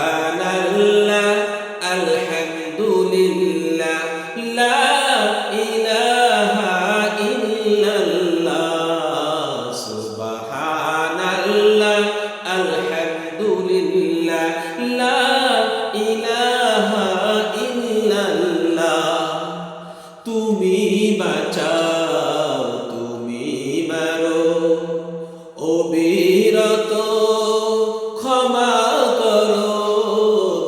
সুবহানাল্লাহ আলহামদুলিল্লাহ লা ইলাহা ইল্লাল্লাহ সুবহানাল্লাহ আলহামদুলিল্লাহ লা ইলাহা ইল্লাল্লাহ তুমি বাঁচাও তুমি মারো অবিরত ক্ষমা করো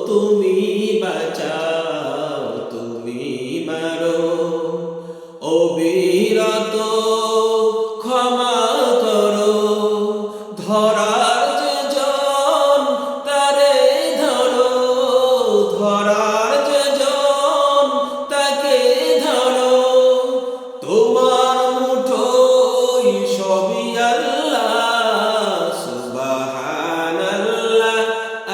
তুমি বাঁচাও তুমি মারো অবিরত ক্ষমা করো ধরার যে জন তারে ধরো ধরার যে জন তাকে ধরো তোমার মুঠোয় সবই আল্লাহ সুবহানাল্লাহ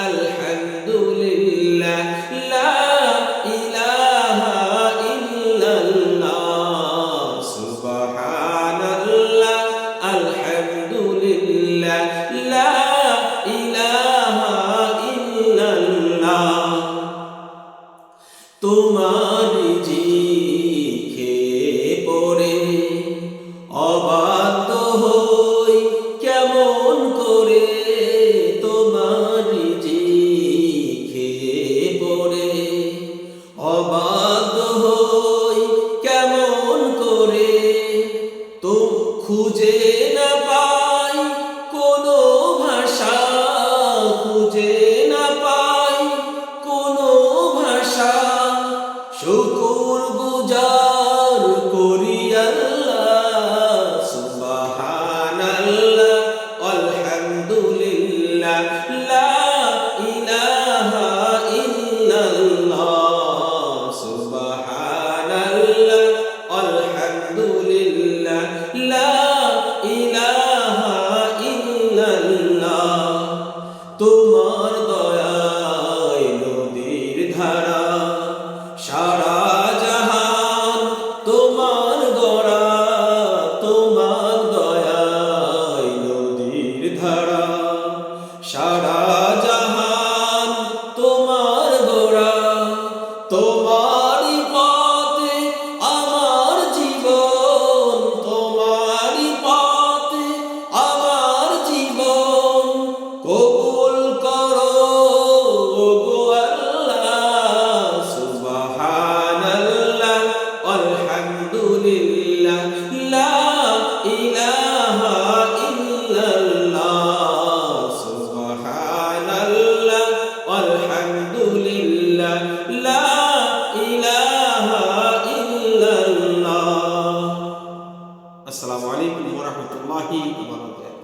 আলহামদুলিল্লাহ লা ইলাহা ইল্লাল্লাহ সুবহানাল্লাহ আলহামদুলিল্লাহ লা ইলাহা ইল্লাল্লাহ তোমার জিখে পড়ে অবাধ্য হই কেমন করে তোমার জিখে পড়ে অবাধ্য হই কেমন করে তো খুঁজে না পাই কোনো ভাষা খুঁজে না পাই কোনো ভাষা শুকুর গুজার করি আল্লাহ সুবহানাল্লাহ আলহামদুলিল্লাহ লা ইলাহা ইল্লাল্লাহ সুবহানাল্লাহ আলহামদুলিল্লাহ লা ইলাহা ইল্লাল্লাহ তোমার দয়ায় নদীর ধারা সারা জাহান তোমার গড়া তোমার দয়ায় নদীর ধারা সারা জাহান তোমার গড়া তোমারই পথে আমার জীবন তোমারই পথে আমার জীবন কবুল করো ওগো আল্লাহ সুবহানাল্লাহ আলহামদুলিল্লাহ লা ইলাহা ইল্লাল্লাহ সুবহানাল্লাহ আলহামদুলিল্লাহ লা ইলাহা ইল্লাল্লাহ। আসসালামু আলাইকুম ওয়া রাহমাতুল্লাহি ওয়া বারাকাতুহু।